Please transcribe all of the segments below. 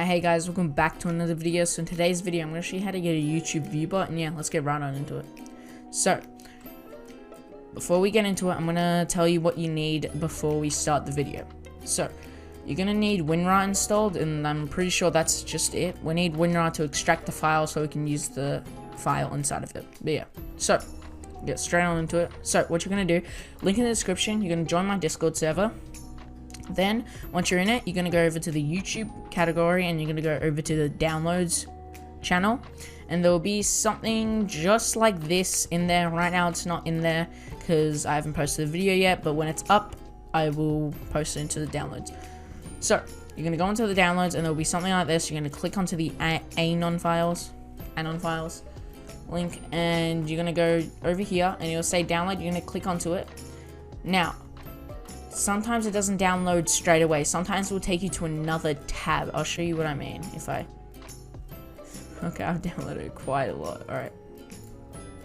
Hey guys, welcome back to another video. So in today's video, I'm going to show you how to get a YouTube view bot, and yeah, let's get right on into it. So, before we get into it, I'm going to tell you what you need before we start the video. So, you're going to need WinRAR installed, and I'm pretty sure that's just it. We need WinRAR to extract the file so we can use the file inside of it. But yeah, so, get straight on into it. So, what you're going to do, link in the description, you're going to join my Discord server. Then, once you're in it, you're going to go over to the YouTube category and you're going to go over to the downloads channel. And there will be something just like this in there. Right now, it's not in there because I haven't posted the video yet. But when it's up, I will post it into the downloads. So, you're going to go into the downloads and there will be something like this. You're going to click onto the Anon files link. And you're going to go over here and it'll say download. You're going to click onto it. Now, sometimes it doesn't download straight away. Sometimes it will take you to another tab. I'll show you what I mean. Okay, I've downloaded quite a lot. Alright.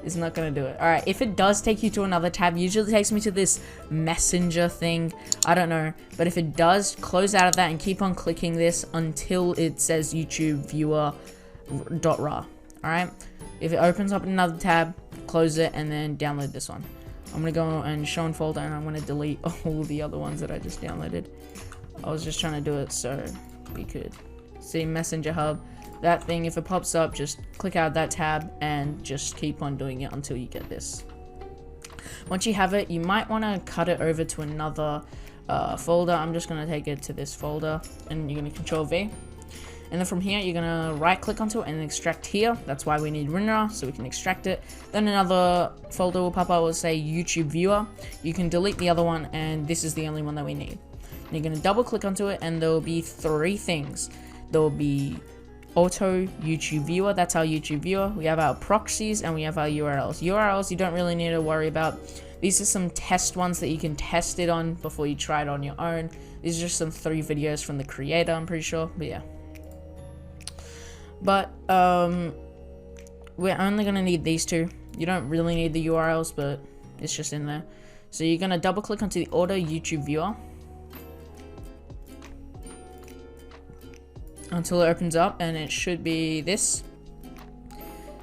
It's not going to do it. Alright, if it does take you to another tab, usually it takes me to this messenger thing. I don't know. But if it does, close out of that and keep on clicking this until it says YouTube viewer.rar. Alright? If it opens up another tab, close it and then download this one. I'm going to go and show in folder and I'm going to delete all the other ones that I just downloaded. I was just trying to do it so we could see Messenger Hub. That thing, if it pops up, just click out that tab and just keep on doing it until you get this. Once you have it, you might want to cut it over to another folder. I'm just going to take it to this folder and you're going to Control V. And then from here, you're going to right click onto it and extract here. That's why we need WinRAR, so we can extract it. Then another folder will pop up, will say YouTube Viewer. You can delete the other one, and this is the only one that we need. And you're going to double click onto it, and there will be three things. There will be Auto YouTube Viewer, that's our YouTube Viewer. We have our proxies, and we have our URLs. URLs you don't really need to worry about. These are some test ones that you can test it on before you try it on your own. These are just some 3 videos from the creator, I'm pretty sure, but yeah. But, we're only going to need these 2. You don't really need the URLs, but it's just in there. So you're going to double click onto the Auto YouTube Viewer until it opens up, and it should be this.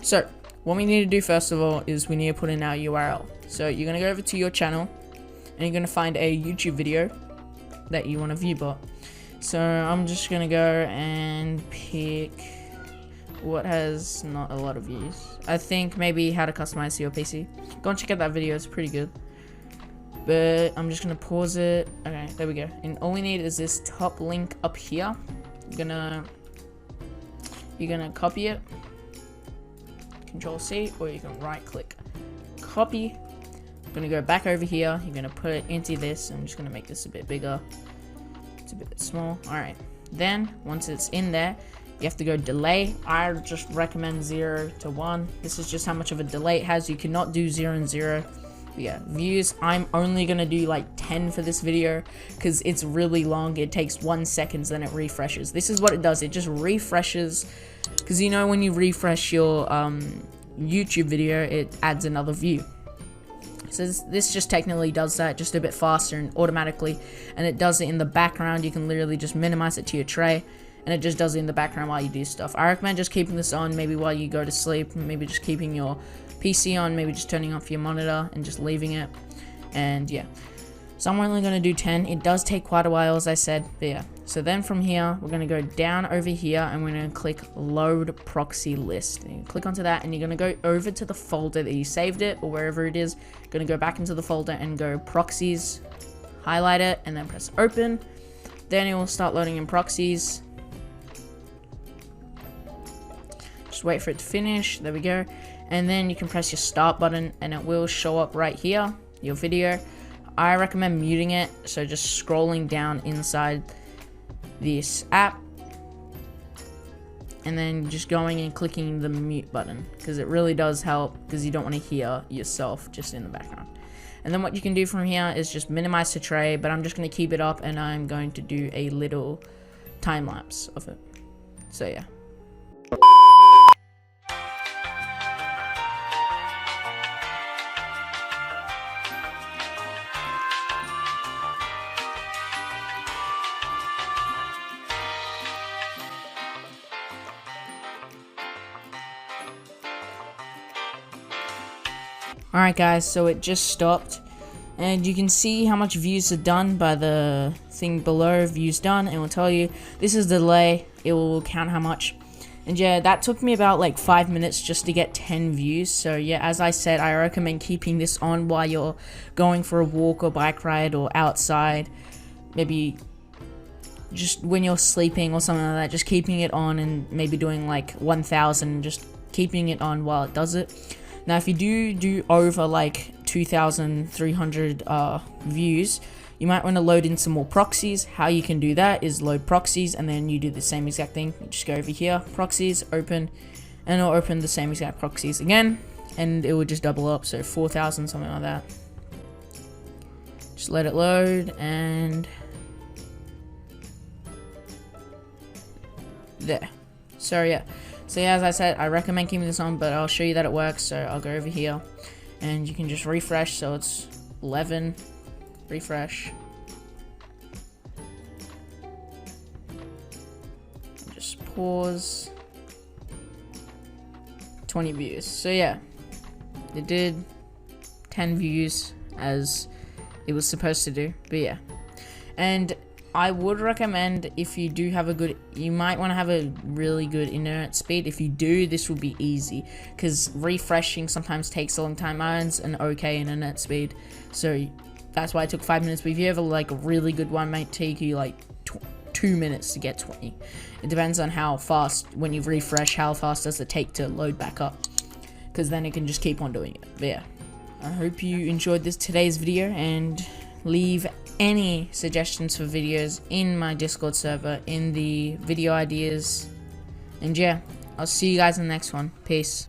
So, what we need to do first of all is we need to put in our URL. So you're going to go over to your channel, and you're going to find a YouTube video that you want to view bot. So I'm just going to go and pick what has not a lot of views. I think maybe how to customize your PC. Go and check out that video, it's pretty good. But I'm just gonna pause it. Okay, there we go. And all we need is this top link up here. You're gonna copy it, Control C, or you can right click, copy. I'm gonna go back over here. You're gonna put it into this. I'm just gonna make this a bit bigger. It's a bit small. Alright. Then once it's in there, you have to go delay. I just recommend 0 to 1. This is just how much of a delay it has. You cannot do 0 and 0. But yeah, views. I'm only going to do like 10 for this video because it's really long. It takes 1 second, then it refreshes. This is what it does. It just refreshes because you know when you refresh your YouTube video, it adds another view. So this just technically does that just a bit faster and automatically, and it does it in the background. You can literally just minimize it to your tray. And it just does it in the background while you do stuff. I recommend just keeping this on maybe while you go to sleep. Maybe just keeping your PC on. Maybe just turning off your monitor and just leaving it. And yeah. So I'm only going to do 10. It does take quite a while, as I said. But yeah. So then from here, we're going to go down over here. And we're going to click Load Proxy List. And you click onto that. And you're going to go over to the folder that you saved it. Or wherever it is. Going to go back into the folder and go Proxies. Highlight it. And then press Open. Then it will start loading in proxies. Just wait for it to finish. There we go. And then you can press your start button and it will show up right here, your video. I recommend muting it, so just scrolling down inside this app and then just going and clicking the mute button, because it really does help, because you don't want to hear yourself just in the background. And then what you can do from here is just minimize the tray, but I'm just going to keep it up and I'm going to do a little time lapse of it. So yeah. Alright guys, so it just stopped, and you can see how much views are done by the thing below, views done, and it will tell you this is the delay, it will count how much. And yeah, that took me about like 5 minutes just to get 10 views. So yeah, as I said, I recommend keeping this on while you're going for a walk or bike ride or outside, maybe just when you're sleeping or something like that, just keeping it on and maybe doing like 1000, just keeping it on while it does it. Now if you do over like 2,300 views, you might want to load in some more proxies. How you can do that is load proxies, and then you do the same exact thing. You just go over here, proxies, open, and it'll open the same exact proxies again, and it will just double up, so 4,000, something like that. Just let it load, and there. So yeah, as I said, I recommend keeping this on, but I'll show you that it works. So I'll go over here, and you can just refresh, so it's 11. Refresh. Just pause. 20 views. So yeah, it did 10 views as it was supposed to do. But yeah, and I would recommend, if you do have you might want to have a really good internet speed. If you do, this will be easy, because refreshing sometimes takes a long time. Mine's an okay internet speed, so that's why it took 5 minutes. But if you have like a really good one, might take you like 2 minutes to get 20. It depends on how fast, when you refresh, how fast does it take to load back up, because then it can just keep on doing it. But yeah, I hope you enjoyed today's video, and leave any suggestions for videos in my Discord server in the video ideas. And yeah, I'll see you guys in the next one. Peace.